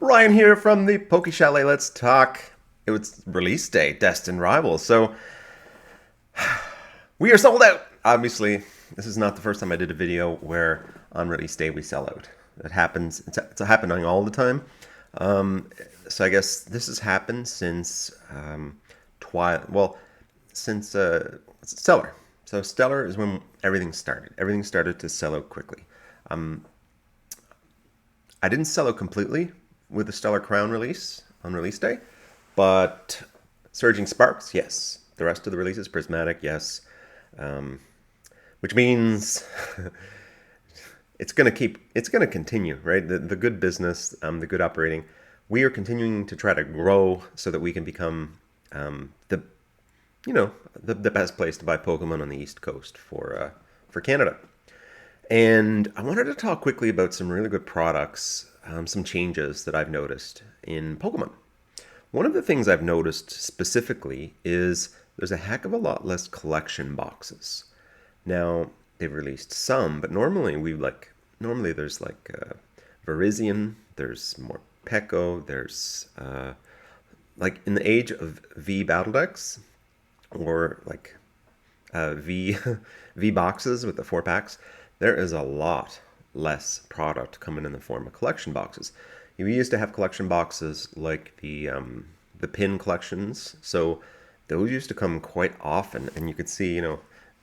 Ryan here from the Poke Chalet. Let's talk. It was release day, Destined Rivals. So we are sold out. Obviously, this is not the first time I did a video where on release day we sell out. It happens. It's happening all the time. Um, so I guess this has happened since Well, since Stellar. So Stellar is when everything started. Everything started to sell out quickly. I didn't sell it completely with the Stellar Crown release on release day, but Surging Sparks, yes. The rest of the releases, Prismatic, yes. Um, which means it's gonna continue, right? The good business, the good operating. We are continuing to try to grow so that we can become the the best place to buy Pokemon on the East Coast for Canada. And I wanted to talk quickly about some really good products, some changes that I've noticed in Pokemon. One of the things I've noticed specifically is there's a heck of a lot less collection boxes. Now, they've released some, but normally there's Virizion, there's more Peko, there's like in the age of V Battle Decks or V V boxes with the 4 packs, there is a lot less product coming in the form of collection boxes. We used to have collection boxes like the pin collections, so those used to come quite often, and you could see,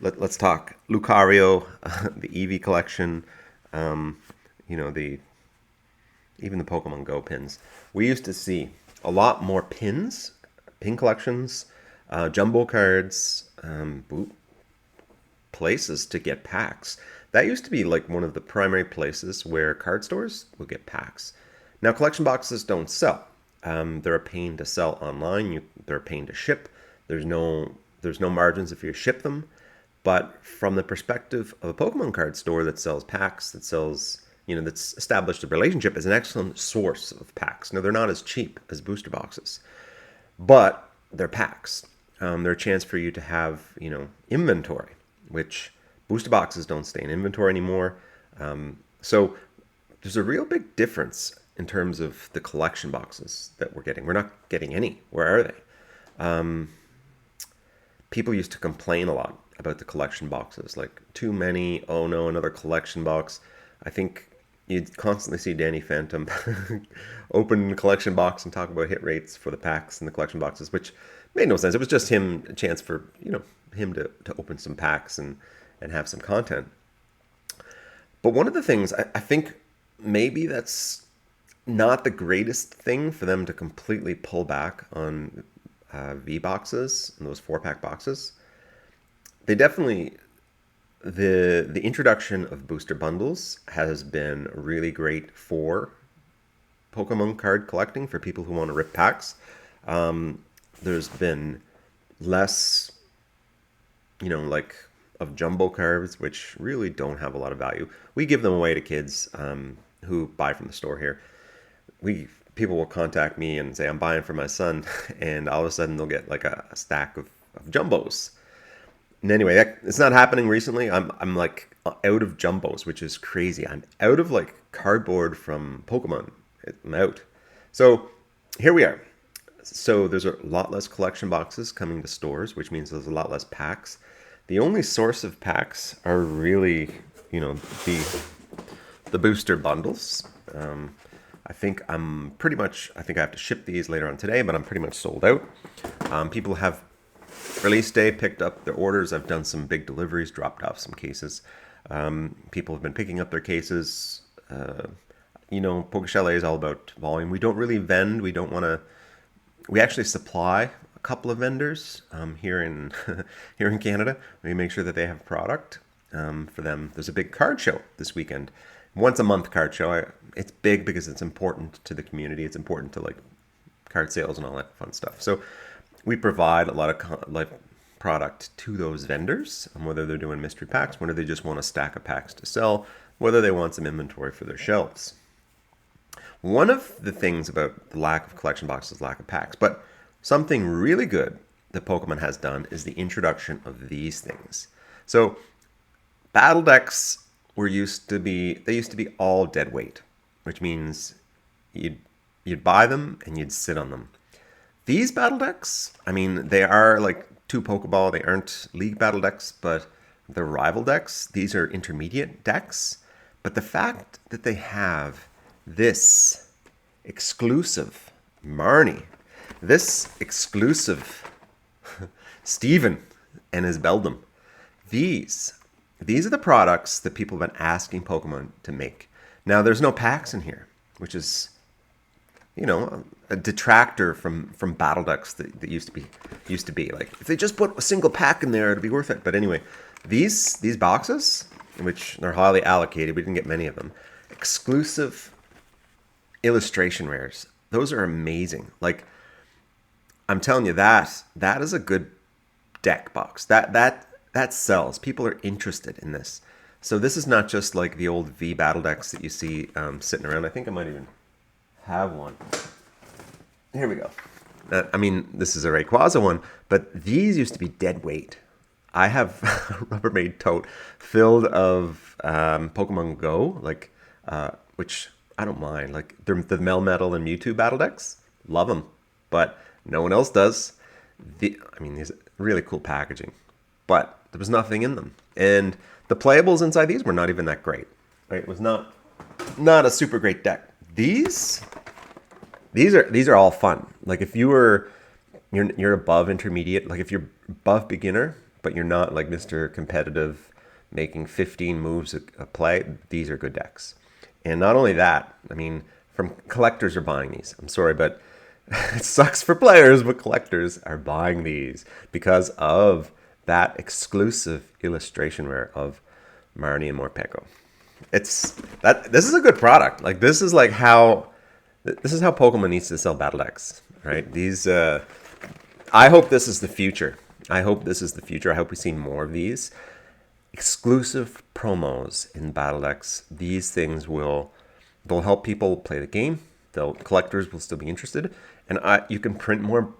let's talk Lucario, the Eevee collection, um, the even the Pokemon Go pins. We used to see a lot more pin collections, jumbo cards, places to get packs. That used to be like one of the primary places where card stores would get packs. Now, collection boxes don't sell. They're a pain to sell online. They're a pain to ship. There's no margins if you ship them. But from the perspective of a Pokemon card store that sells packs, that's established a relationship, is an excellent source of packs. Now, they're not as cheap as booster boxes, but they're packs. They're a chance for you to have, inventory, which booster boxes don't stay in inventory anymore. So there's a real big difference in terms of the collection boxes that we're getting. We're not getting any. Where are they? People used to complain a lot about the collection boxes, like too many. Oh no, another collection box. I think you'd constantly see Danny Phantom open the collection box and talk about hit rates for the packs and the collection boxes, which made no sense. It was just him a chance for him to open some packs and have some content. But one of the things I think maybe that's not the greatest thing for them to completely pull back on V boxes and those 4 pack boxes. They definitely the introduction of booster bundles has been really great for Pokemon card collecting for people who want to rip packs. There's been less, like of jumbo cards, which really don't have a lot of value. We give them away to kids who buy from the store here. We People will contact me and say I'm buying for my son, and all of a sudden they'll get like a stack of jumbos. And anyway, it's not happening recently. I'm like out of jumbos, which is crazy. I'm out of like cardboard from Pokemon. I'm out. So here we are. So there's a lot less collection boxes coming to stores, which means there's a lot less packs. The only source of packs are really, the booster bundles. I think I think I have to ship these later on today, but I'm pretty much sold out. People have release day picked up their orders. I've done some big deliveries, dropped off some cases. People have been picking up their cases. Poke Chalet is all about volume. We don't really vend. We don't want to. We actually supply a couple of vendors here in here in Canada. We make sure that they have product for them. There's a big card show this weekend, once a month card show. It's big because it's important to the community. It's important to like card sales and all that fun stuff. So we provide a lot of product to those vendors, whether they're doing mystery packs, whether they just want a stack of packs to sell, whether they want some inventory for their shelves. One of the things about the lack of collection boxes is lack of packs, but something really good that Pokemon has done is the introduction of these things. So battle decks they used to be all dead weight, which means you'd you'd buy them and you'd sit on them. These battle decks, I mean, they are like two Pokeball. They aren't League battle decks, but they're rival decks. These are intermediate decks. But the fact that they have this exclusive Marnie, this exclusive Steven and his Beldum, these are the products that people have been asking Pokemon to make. Now, there's no packs in here, which is, a detractor from battle decks that used to be like, if they just put a single pack in there, it'd be worth it. But anyway, these boxes, which they're highly allocated, we didn't get many of them. Exclusive illustration rares. Those are amazing. Like, I'm telling you, that is a good deck box. That sells. People are interested in this. So this is not just like the old V battle decks that you see sitting around. I think I might even have one. Here we go. I mean, this is a Rayquaza one, but these used to be dead weight. I have a Rubbermaid tote filled of Pokemon Go, like which I don't mind. Like the Melmetal and Mewtwo battle decks, love them, but no one else does. These really cool packaging, but there was nothing in them, and the playables inside these were not even that great. Right? It was not a super great deck. These are all fun. Like if you're above intermediate, like if you're above beginner, but you're not like Mr. Competitive, making 15 moves a play, these are good decks. And not only that, I mean, from collectors are buying these. I'm sorry, but it sucks for players, but collectors are buying these because of that exclusive illustration rare of Marnie and Morpeko. This is a good product. Like this is how Pokemon needs to sell battle decks, right? I hope this is the future. I hope we see more of these exclusive promos in battle decks. These things they'll help people play the game. Collectors will still be interested, and you can print more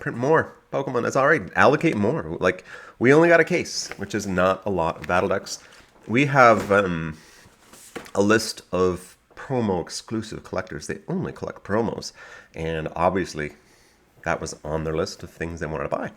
Pokemon. That's all right. Allocate more. Like we only got a case, which is not a lot of battle decks. We have a list of promo exclusive collectors. They only collect promos, and obviously that was on their list of things they wanted to buy.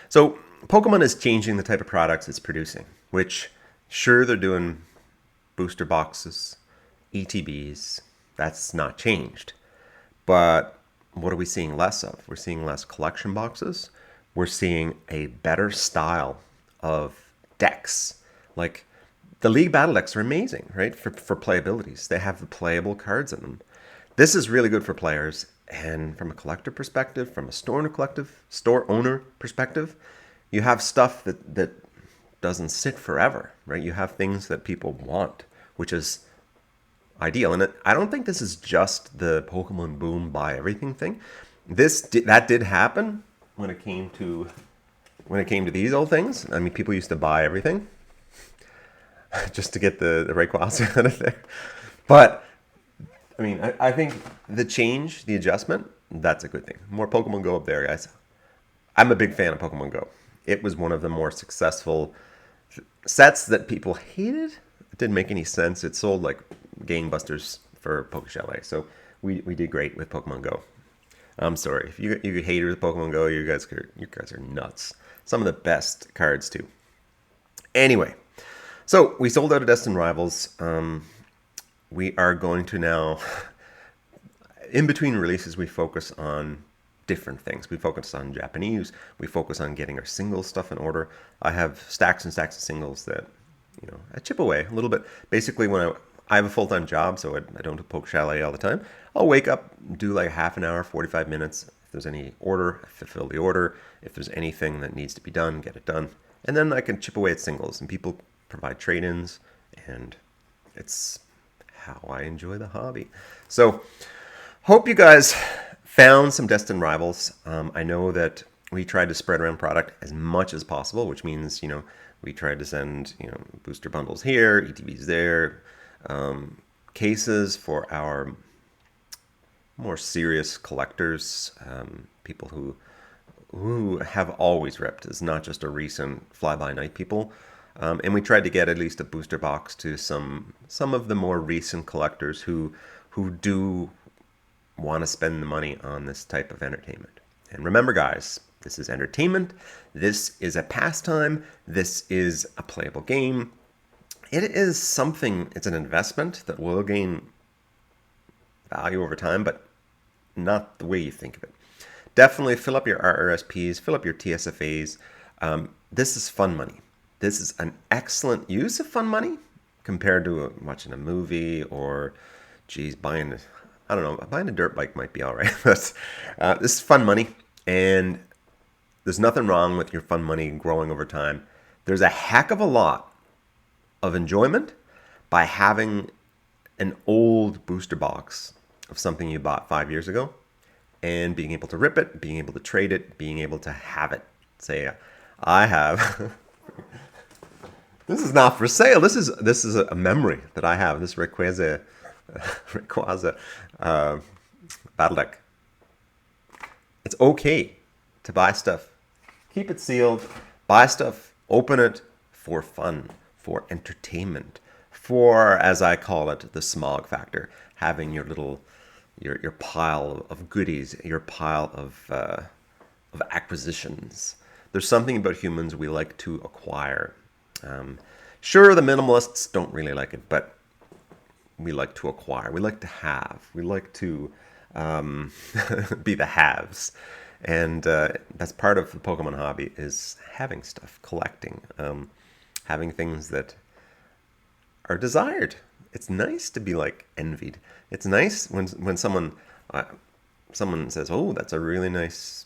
So Pokemon is changing the type of products it's producing, which sure they're doing booster boxes, ETBs. That's not changed. But what are we seeing less of? We're seeing less collection boxes. We're seeing a better style of decks. Like the League battle decks are amazing, right? For playabilities. They have the playable cards in them. This is really good for players. And from a collector perspective, from a store owner perspective, you have stuff that doesn't sit forever, right? You have things that people want, which is ideal. And I don't think this is just the Pokemon Boom buy everything thing. That did happen when it came to these old things. I mean, people used to buy everything just to get the Rayquaza out of there. But I mean, I think the adjustment, that's a good thing. More Pokemon Go up there, guys. I'm a big fan of Pokemon Go. It was one of the more successful sets that people hated. It didn't make any sense. It sold like gangbusters for PokeChalet. So we did great with Pokemon Go. I'm sorry. If you haters of Pokemon Go, you guys are nuts. Some of the best cards, too. Anyway, so we sold out of Destined Rivals. We are going to now, in between releases, we focus on different things. We focus on Japanese. We focus on getting our singles stuff in order. I have stacks and stacks of singles that, I chip away a little bit. Basically, when I have a full-time job, so I don't do PokeChalet all the time. I'll wake up, do like half an hour, 45 minutes. If there's any order, I fulfill the order. If there's anything that needs to be done, get it done. And then I can chip away at singles, and people provide trade-ins, and it's how I enjoy the hobby. So, hope you guys found some Destined Rivals. I know that we tried to spread around product as much as possible, which means, we tried to send, booster bundles here, ETBs there, cases for our more serious collectors, people who have always ripped. It's not just a recent fly-by-night people. And we tried to get at least a booster box to some of the more recent collectors who do want to spend the money on this type of entertainment. And remember, guys, this is entertainment. This is a pastime. This is a playable game. It is something, it's an investment that will gain value over time, but not the way you think of it. Definitely fill up your RRSPs, fill up your TSFAs. This is fun money. This is an excellent use of fun money compared to watching a movie or, geez, buying a dirt bike might be all right. But this is fun money, and there's nothing wrong with your fun money growing over time. There's a heck of a lot of enjoyment by having an old booster box of something you bought 5 years ago and being able to rip it, being able to trade it, being able to have it. Say, I have. This is not for sale. This is a memory that I have. This Rayquaza battle deck. It's okay to buy stuff. Keep it sealed. Buy stuff. Open it for fun, for entertainment, for, as I call it, the smog factor. Having your little, your pile of goodies, your pile of acquisitions. There's something about humans we like to acquire. Sure, the minimalists don't really like it, but we like to acquire. We like to have. We like to be the haves. And that's part of the Pokemon hobby, is having stuff, collecting, having things that are desired. It's nice to be like envied. It's nice when someone says, "Oh, that's a really nice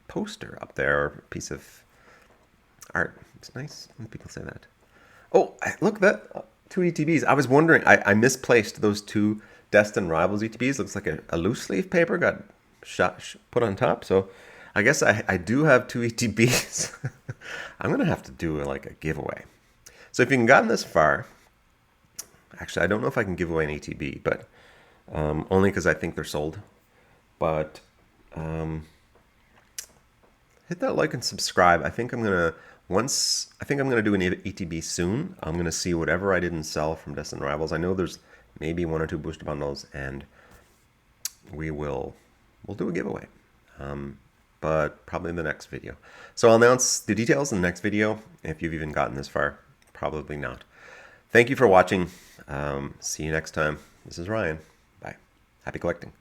poster up there, or a piece of art." It's nice when people say that. Oh, look, that 2 ETBs. I was wondering, I misplaced those 2 Destined Rivals ETBs. Looks like a loose leaf paper got put on top. So I guess I do have 2 ETBs. I'm going to have to do like a giveaway. So if you can gotten this far, actually, I don't know if I can give away an ETB, but only because I think they're sold. But hit that like and subscribe. I think I'm gonna do an ETB soon. I'm gonna see whatever I didn't sell from Destined Rivals. I know there's maybe 1 or 2 booster bundles, and we'll do a giveaway. But probably in the next video. So I'll announce the details in the next video. If you've even gotten this far, probably not. Thank you for watching. See you next time. This is Ryan. Bye. Happy collecting.